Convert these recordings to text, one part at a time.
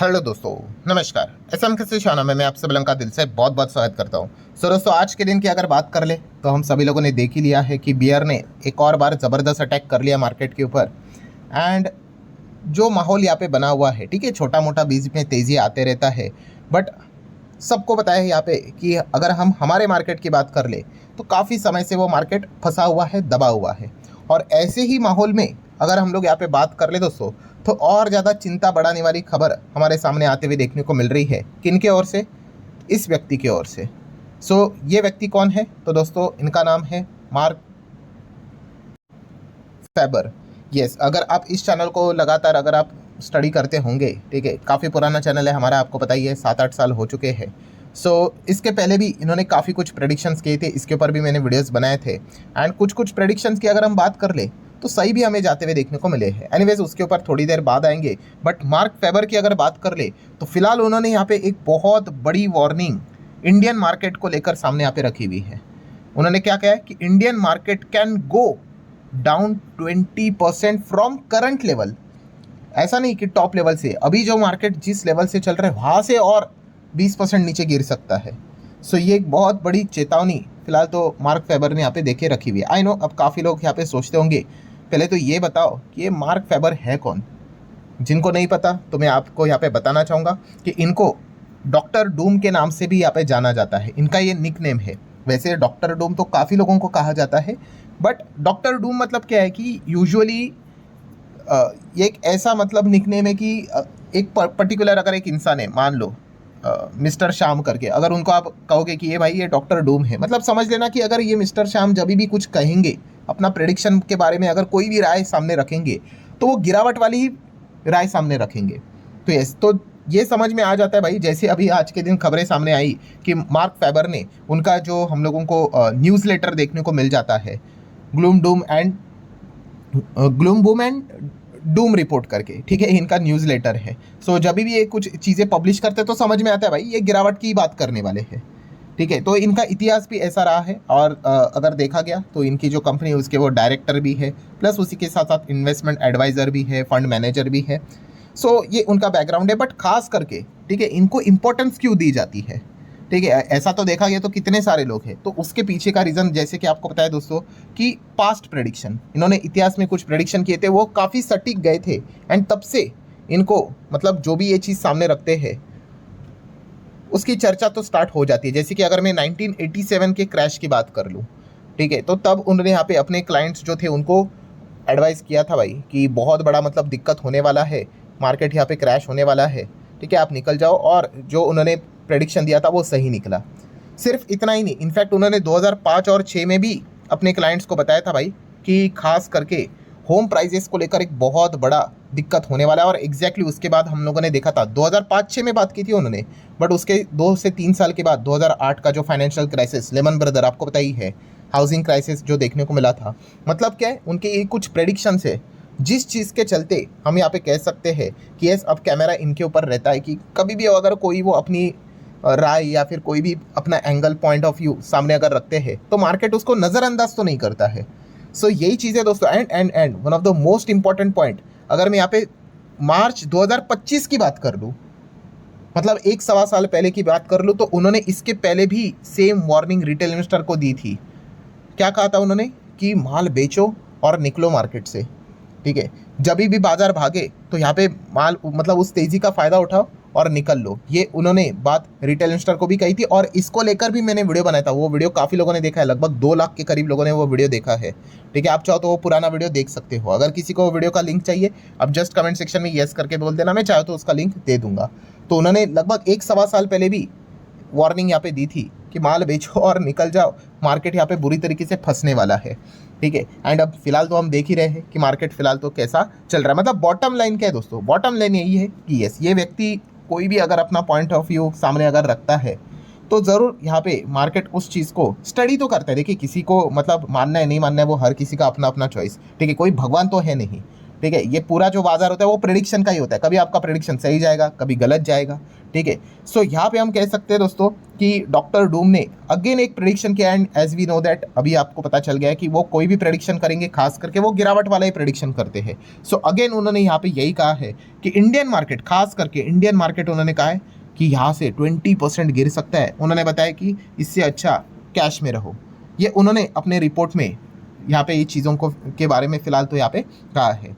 Hello दोस्तों, नमस्कार। SM के शाना में मैं आप सब लोगों का दिल से बहुत बहुत स्वागत करता हूं। दोस्तों, आज के दिन की अगर बात कर ले तो हम सभी लोगों ने देख ही लिया है कि बियर ने एक और बार ज़बरदस्त अटैक कर लिया मार्केट के ऊपर। एंड जो माहौल यहाँ पे बना हुआ है, ठीक है, छोटा मोटा बीच में तेज़ी आते रहता है, बट सबको पता है यहाँ पे कि अगर हम हमारे मार्केट की बात कर ले तो काफ़ी समय से वो मार्केट फंसा हुआ है, दबा हुआ है। और ऐसे ही माहौल में अगर हम लोग यहाँ पे बात कर ले दोस्तों, तो और ज़्यादा चिंता बढ़ाने वाली खबर हमारे सामने आते हुए देखने को मिल रही है। किन के ओर से? इस व्यक्ति की ओर से। ये व्यक्ति कौन है? तो दोस्तों, इनका नाम है मार्क फेबर। यस, अगर आप इस चैनल को लगातार अगर आप स्टडी करते होंगे, ठीक है, काफ़ी पुराना चैनल है हमारा, आपको पता ही है, 7-8 साल हो चुके हैं। इसके पहले भी इन्होंने काफ़ी कुछ प्रेडिक्शंस किए थे, इसके ऊपर भी मैंने वीडियोस बनाए थे। एंड कुछ कुछ प्रेडिक्शंस की अगर हम बात कर ले तो सही भी हमें जाते हुए देखने को मिले हैं। एनीवेज, उसके ऊपर थोड़ी देर बाद आएंगे। बट मार्क फेबर की अगर बात कर ले तो फिलहाल उन्होंने यहाँ पे एक बहुत बड़ी वार्निंग इंडियन मार्केट को लेकर सामने यहाँ पे रखी हुई है। उन्होंने क्या कहा है कि Indian market can go down 20% from current level. ऐसा नहीं कि टॉप लेवल से, अभी जो मार्केट जिस लेवल से चल रहा है वहाँ से और 20% नीचे गिर सकता है। ये एक बहुत बड़ी चेतावनी फिलहाल तो मार्क फेबर ने यहाँ पे देखे रखी हुई है। आई नो, अब काफ़ी लोग यहाँ पे सोचते होंगे, पहले तो ये बताओ कि ये मार्क फेबर है कौन। जिनको नहीं पता तो मैं आपको यहाँ पे बताना चाहूँगा कि इनको डॉक्टर डूम के नाम से भी यहाँ पे जाना जाता है। इनका ये निक नेम है। वैसे डॉक्टर डूम तो काफ़ी लोगों को कहा जाता है, बट डॉक्टर डूम मतलब क्या है कि यूजुअली ये एक ऐसा मतलब निकनेम है कि एक पर्टिकुलर अगर एक इंसान है, मान लो मिस्टर श्याम करके, अगर उनको आप कहोगे कि ये भाई ये डॉक्टर डूम है, मतलब समझ लेना कि अगर ये मिस्टर श्याम जब भी कुछ कहेंगे अपना प्रेडिक्शन के बारे में, अगर कोई भी राय सामने रखेंगे तो वो गिरावट वाली ही राय सामने रखेंगे। तो ये समझ में आ जाता है भाई। जैसे अभी आज के दिन खबरें सामने आई कि मार्क फेबर ने उनका जो हम लोगों को न्यूज़ लेटर देखने को मिल जाता है, gloom boom and Doom report करके, ठीक है, इनका न्यूज़ लेटर है। जब भी ये कुछ चीज़ें पब्लिश करते हैं तो समझ में आता है भाई ये गिरावट की बात करने वाले हैं, ठीक है। तो इनका इतिहास भी ऐसा रहा है। और अगर देखा गया तो इनकी जो कंपनी है उसके वो डायरेक्टर भी है, प्लस उसी के साथ साथ इन्वेस्टमेंट एडवाइज़र भी है, फंड मैनेजर भी है। ये उनका बैकग्राउंड है। बट खास करके, ठीक है, इनको इंपॉर्टेंस क्यों दी जाती है, ठीक है, ऐसा तो देखा गया तो कितने सारे लोग हैं। तो उसके पीछे का रीज़न, जैसे कि आपको पता है दोस्तों, कि पास्ट प्रेडिक्शन, इन्होंने इतिहास में कुछ प्रेडिक्शन किए थे, वो काफ़ी सटीक गए थे। एंड तब से इनको मतलब जो भी ये चीज़ सामने रखते हैं उसकी चर्चा तो स्टार्ट हो जाती है। जैसे कि अगर मैं 1987 के क्रैश की बात कर लूँ, ठीक है, तो तब उन्होंने यहाँ पे अपने क्लाइंट्स जो थे उनको एडवाइस किया था भाई कि बहुत बड़ा मतलब दिक्कत होने वाला है, मार्केट यहाँ पे क्रैश होने वाला है, ठीक है, आप निकल जाओ। और जो उन्होंने प्रेडिक्शन दिया था वो सही निकला। सिर्फ इतना ही नहीं, इनफैक्ट उन्होंने 2005 और 6 में भी अपने क्लाइंट्स को बताया था भाई कि खास करके होम प्राइजेस को लेकर एक बहुत बड़ा दिक्कत होने वाला है। और एग्जैक्टली उसके बाद हम लोगों ने देखा था, 2005-6 में बात की थी उन्होंने, बट उसके 2 से 3 साल के बाद 2008 का जो फाइनेंशियल क्राइसिस, लेमन ब्रदर, आपको पता ही है, हाउसिंग क्राइसिस जो देखने को मिला था। मतलब क्या है, उनके ये कुछ प्रेडिक्शंस है जिस चीज़ के चलते हम यहाँ पे कह सकते हैं कि यस, अब कैमरा इनके ऊपर रहता है कि कभी भी अगर कोई वो अपनी राय या फिर कोई भी अपना एंगल, पॉइंट ऑफ व्यू सामने अगर रखते हैं तो मार्केट उसको नज़रअंदाज तो नहीं करता है। यही चीज़ है दोस्तों। And one of the most important point, अगर मैं यहाँ पे मार्च 2025 की बात कर लूँ, मतलब 1-1.25 साल पहले की बात कर लूँ, तो उन्होंने इसके पहले भी सेम वार्निंग रिटेल इन्वेस्टर को दी थी। क्या कहा था उन्होंने कि माल बेचो और निकलो मार्केट से, ठीक है, जब भी बाजार भागे तो यहाँ पे माल मतलब उस तेज़ी का फ़ायदा उठाओ और निकल लो। ये उन्होंने बात रिटेल इन्वेस्टर को भी कही थी। और इसको लेकर भी मैंने वीडियो बनाया था। वो वीडियो काफ़ी लोगों ने देखा है, लगभग 2 लाख के करीब लोगों ने वो वीडियो देखा है, ठीक है। आप चाहो तो वो पुराना वीडियो देख सकते हो। अगर किसी को वो वीडियो का लिंक चाहिए, अब जस्ट कमेंट सेक्शन में येस करके बोल देना, मैं चाहे तो उसका लिंक दे दूंगा। तो उन्होंने लगभग 1-1.25 साल पहले भी वार्निंग यहाँ पे दी थी कि माल बेचो और निकल जाओ, मार्केट यहाँ पे बुरी तरीके से फंसने वाला है, ठीक है। एंड अब फिलहाल तो हम देख ही रहे हैं कि मार्केट फिलहाल तो कैसा चल रहा है। मतलब बॉटम लाइन क्या है दोस्तों? बॉटम लाइन यही है कि यस, ये व्यक्ति कोई भी अगर अपना पॉइंट ऑफ व्यू सामने अगर रखता है तो ज़रूर यहाँ पे मार्केट उस चीज़ को स्टडी तो करता है। देखिए, किसी को मतलब मानना है नहीं मानना है वो हर किसी का अपना अपना चॉइस, ठीक है, कोई भगवान तो है नहीं, ठीक है, ये पूरा जो बाजार होता है वो प्रेडिक्शन का ही होता है, कभी आपका प्रेडिक्शन सही जाएगा, कभी गलत जाएगा। ठीक है, सो यहाँ पे हम कह सकते हैं दोस्तों कि डॉक्टर डूम ने अगेन एक प्रेडिक्शन किया, and as we know that अभी आपको पता चल गया है कि वो कोई भी प्रेडिक्शन करेंगे खास करके वो गिरावट वाला ही प्रेडिक्शन करते हैं। सो अगेन उन्होंने यहाँ पे यही कहा है कि इंडियन मार्केट, खास करके इंडियन मार्केट उन्होंने कहा है कि यहाँ से 20% गिर सकता है। उन्होंने बताया कि इससे अच्छा कैश में रहो, ये उन्होंने अपने रिपोर्ट में यहाँ पे ये चीज़ों को के बारे में फिलहाल तो यहाँ पे कहा है।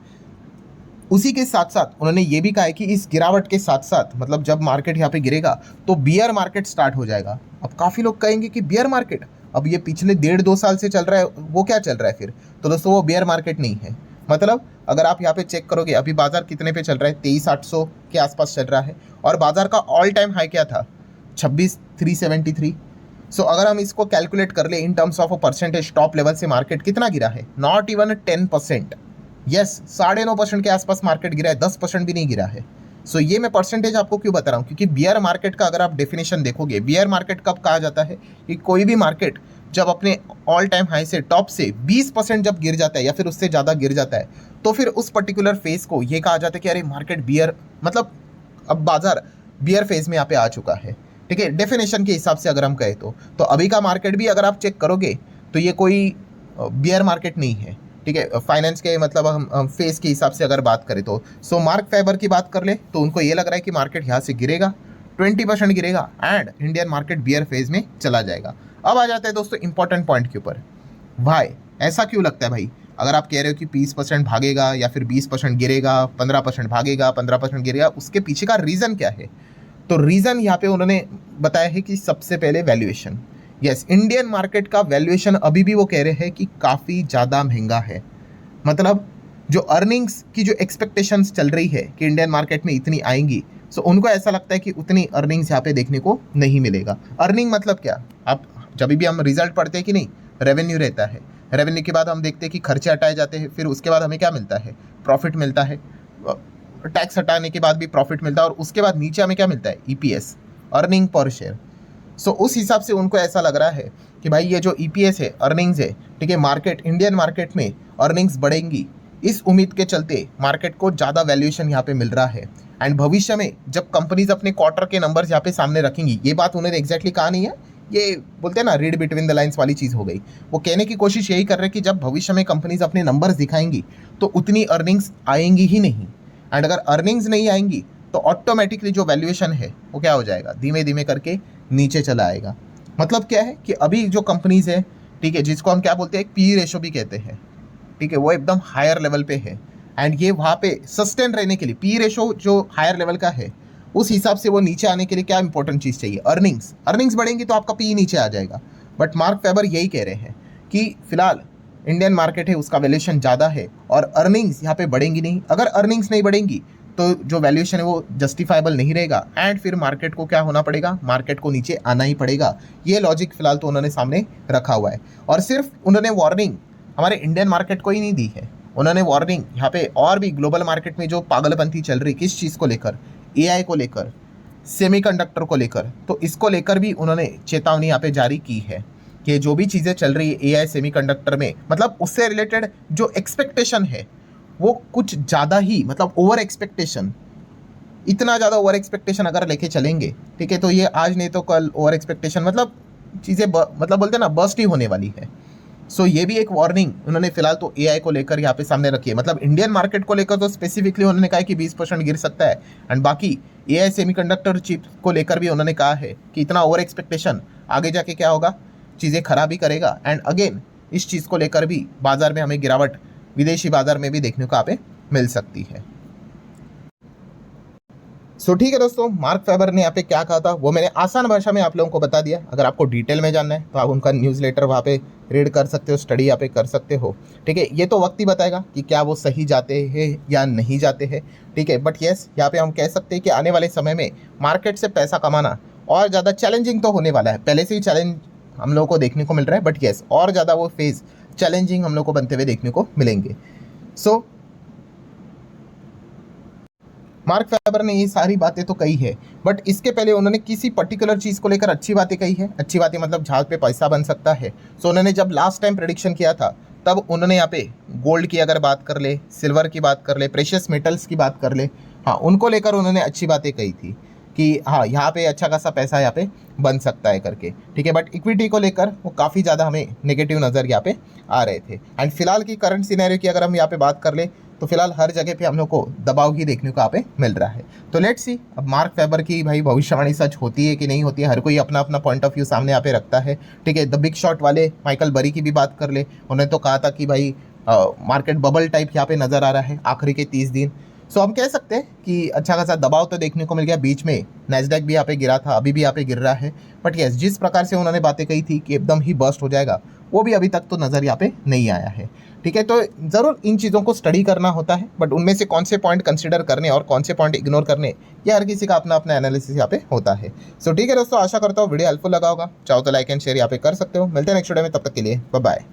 उसी के साथ साथ उन्होंने ये भी कहा है कि इस गिरावट के साथ साथ मतलब जब मार्केट यहाँ पे गिरेगा तो बियर मार्केट स्टार्ट हो जाएगा। अब काफ़ी लोग कहेंगे कि बियर मार्केट, अब ये पिछले 1.5-2 साल से चल रहा है, वो क्या चल रहा है फिर? तो दोस्तों वो बियर मार्केट नहीं है। मतलब अगर आप यहाँ पे चेक करोगे अभी बाजार कितने पे चल रहा है, 23,800 के आसपास चल रहा है, और बाजार का ऑल टाइम हाई क्या था, 26,373। सो अगर हम इसको कैलकुलेट कर ले in terms of a percentage, top level से मार्केट कितना गिरा है, नॉट इवन 10%, यस 9.5% के आसपास मार्केट गिरा है, 10% भी नहीं गिरा है। सो ये मैं परसेंटेज आपको क्यों बता रहा हूँ, क्योंकि बियर मार्केट का अगर आप डेफिनेशन देखोगे, बियर मार्केट कब कहा जाता है कि कोई भी मार्केट जब अपने ऑल टाइम हाई से टॉप से 20% जब गिर जाता है या फिर उससे ज़्यादा गिर जाता है, तो फिर उस पर्टिकुलर फेज को ये कहा जाता है कि अरे मार्केट बियर, मतलब अब बाजार बियर फेज में यहाँ पे आ चुका है। ठीक है, डेफिनेशन के हिसाब से अगर हम कहें तो अभी का मार्केट भी अगर आप चेक करोगे तो ये कोई बियर मार्केट नहीं है। ठीक है, फाइनेंस के मतलब हम फेस के हिसाब से अगर बात करें तो सो मार्क फेबर की बात कर ले तो उनको ये लग रहा है कि मार्केट यहाँ से गिरेगा, 20% गिरेगा and Indian market bear phase में चला जाएगा। अब आ जाते हैं दोस्तों इंपॉर्टेंट पॉइंट के ऊपर, भाई ऐसा क्यों लगता है भाई? अगर आप कह रहे हो कि 20% भागेगा या फिर 20% गिरेगा, 15% भागेगा, 15% गिरेगा, उसके पीछे का रीज़न क्या है? तो रीज़न यहाँ पे उन्होंने बताया है कि सबसे पहले वैल्यूएशन। यस, इंडियन मार्केट का वैल्यूएशन अभी भी वो कह रहे हैं कि काफ़ी ज़्यादा महंगा है। मतलब जो अर्निंग्स की जो एक्सपेक्टेशंस चल रही है कि इंडियन मार्केट में इतनी आएंगी, सो उनको ऐसा लगता है कि उतनी अर्निंग्स यहाँ पे देखने को नहीं मिलेगा। अर्निंग मतलब क्या, आप जब भी हम रिजल्ट पढ़ते हैं कि नहीं, रेवेन्यू रहता है, रेवेन्यू के बाद हम देखते हैं कि खर्चे हटाए जाते हैं, फिर उसके बाद हमें क्या मिलता है, प्रॉफिट मिलता है, टैक्स हटाने के बाद भी प्रॉफिट मिलता है, और उसके बाद नीचे हमें क्या मिलता है, ईपीएस, अर्निंग पर शेयर। सो उस हिसाब से उनको ऐसा लग रहा है कि भाई ये जो ईपीएस है, अर्निंग्स है, ठीक है, मार्केट इंडियन मार्केट में अर्निंग्स बढ़ेंगी, इस उम्मीद के चलते मार्केट को ज़्यादा वैल्यूएशन यहाँ पे मिल रहा है। एंड भविष्य में जब कंपनीज अपने क्वार्टर के नंबर्स यहाँ पे सामने रखेंगी, ये बात उन्होंने एग्जैक्टली कहा नहीं है, ये बोलते हैं ना रीड बिटवीन द लाइन्स वाली चीज़ हो गई। वो कहने की कोशिश यही कर रहे हैं कि जब भविष्य में कंपनीज अपने नंबर्स दिखाएंगी तो उतनी अर्निंग्स आएंगी ही नहीं, एंड अगर अर्निंग्स नहीं आएंगी तो ऑटोमेटिकली जो वैल्यूएशन है वो क्या हो जाएगा, धीमे धीमे करके नीचे चला आएगा। मतलब क्या है कि अभी जो कंपनीज है, ठीक है, जिसको हम क्या बोलते हैं, एक पी रेशो भी कहते हैं, ठीक है, वो एकदम हायर लेवल पे है, एंड ये वहाँ पे सस्टेन रहने के लिए पी रेशो जो हायर लेवल का है, उस हिसाब से वो नीचे आने के लिए क्या इंपॉर्टेंट चीज़ चाहिए, अर्निंग्स। अर्निंग्स बढ़ेंगी तो आपका पी नीचे आ जाएगा। बट मार्क फेबर यही कह रहे हैं कि फिलहाल इंडियन मार्केट है उसका वैल्यूएशन ज़्यादा है और अर्निंग्स यहाँ पे बढ़ेंगी नहीं। अगर अर्निंग्स नहीं बढ़ेंगी तो जो वैल्यूएशन है वो जस्टिफाइबल नहीं रहेगा, एंड फिर मार्केट को क्या होना पड़ेगा, मार्केट को नीचे आना ही पड़ेगा। ये लॉजिक फिलहाल तो उन्होंने सामने रखा हुआ है, और सिर्फ उन्होंने वार्निंग हमारे इंडियन मार्केट को ही नहीं दी है, उन्होंने वार्निंग यहाँ पे और भी ग्लोबल मार्केट में जो पागलपंथी चल रही किस चीज़ को लेकर, एआई को लेकर, सेमीकंडक्टर को लेकर, तो इसको लेकर भी उन्होंने चेतावनी यहाँ पे जारी की है कि जो भी चीज़ें चल रही है एआई सेमीकंडक्टर में, मतलब उससे रिलेटेड जो एक्सपेक्टेशन है वो कुछ ज़्यादा ही, मतलब ओवर एक्सपेक्टेशन, इतना ज़्यादा ओवर एक्सपेक्टेशन अगर लेके चलेंगे, ठीक है, तो ये आज नहीं तो कल ओवर एक्सपेक्टेशन मतलब चीज़ें मतलब बोलते हैं ना बर्स्ट ही होने वाली है। सो ये भी एक वार्निंग उन्होंने फिलहाल तो एआई को लेकर यहाँ पे सामने रखी है। मतलब इंडियन मार्केट को लेकर तो स्पेसिफिकली उन्होंने कहा है कि 20% गिर सकता है, एंड बाकी एआई सेमीकंडक्टर चिप को लेकर भी उन्होंने कहा है कि इतना ओवर एक्सपेक्टेशन आगे जाके क्या होगा, चीज़ें खराब ही करेगा। एंड अगेन इस चीज़ को लेकर भी बाजार में हमें गिरावट विदेशी बाजार में भी देखने को यहाँ पे मिल सकती है। सो ठीक है दोस्तों, मार्क फेबर ने यहाँ पे क्या कहा था वो मैंने आसान भाषा में आप लोगों को बता दिया। अगर आपको डिटेल में जानना है तो आप उनका न्यूज़लेटर वहाँ पे रीड कर सकते हो, स्टडी यहाँ पे कर सकते हो, ठीक है। ये तो वक्त ही बताएगा कि क्या वो सही जाते हैं या नहीं जाते हैं, ठीक है। बट येस, यहाँ पे हम कह सकते हैं कि आने वाले समय में मार्केट से पैसा कमाना और ज़्यादा चैलेंजिंग तो होने वाला है। पहले से ही चैलेंज हम लोगों को देखने को मिल रहा है, बट येस और ज़्यादा वो फेज़ चैलेंजिंग हम लोग को बनते हुए देखने को मिलेंगे। सो मार्क फेबर ने ये सारी बातें तो कही है, बट इसके पहले उन्होंने किसी पर्टिकुलर चीज़ को लेकर अच्छी बातें कही है। अच्छी बातें मतलब जहाँ पे पैसा बन सकता है। सो उन्होंने जब लास्ट टाइम प्रेडिक्शन किया था तब उन्होंने यहाँ पे गोल्ड की अगर बात कर ले, सिल्वर की बात कर ले, प्रेशियस मेटल्स की बात कर ले, हाँ उनको लेकर उन्होंने अच्छी बातें कही थी कि हाँ यहाँ पे अच्छा खासा पैसा यहाँ पे बन सकता है करके, ठीक है। बट इक्विटी को लेकर वो काफ़ी ज़्यादा हमें नेगेटिव नज़र यहाँ पे आ रहे थे। एंड फिलहाल की करंट सिनेरियो की अगर हम यहाँ पे बात कर ले तो फिलहाल हर जगह पे हम लोग को दबाव ही देखने को यहाँ पे मिल रहा है। तो लेट्स सी अब मार्क वेबर की भाई भविष्यवाणी सच होती है कि नहीं होती है, हर कोई अपना अपना पॉइंट ऑफ व्यू सामने यहाँ पे रखता है, ठीक है। द बिग शॉट वाले माइकल बरी की भी बात कर ले, उन्होंने तो कहा था कि भाई मार्केट बबल टाइप यहाँ पे नज़र आ रहा है आखिरी के 30 दिन। सो हम कह सकते हैं कि अच्छा खासा दबाव तो देखने को मिल गया। बीच में नैस्डैक भी यहाँ पे गिरा था, अभी भी यहाँ पे गिर रहा है। बट यस, जिस प्रकार से उन्होंने बातें कही थी कि एकदम ही बर्स्ट हो जाएगा, वो भी अभी तक तो नज़र यहाँ पे नहीं आया है, ठीक है। तो ज़रूर इन चीज़ों को स्टडी करना होता है, बट उनमें से कौन से पॉइंट कंसिडर करने और कौन से पॉइंट इग्नोर करने, ये हर किसी का अपना अपना एनालिसिस यहाँ पे होता है। सो ठीक है दोस्तों, आशा करता हूँ वीडियो हेल्पफुल लगा होगा। चाहो तो लाइक एंड शेयर यहाँ पे कर सकते हो। मिलते हैं नेक्स्ट वीडियो में, तब तक के लिए बाय बाय।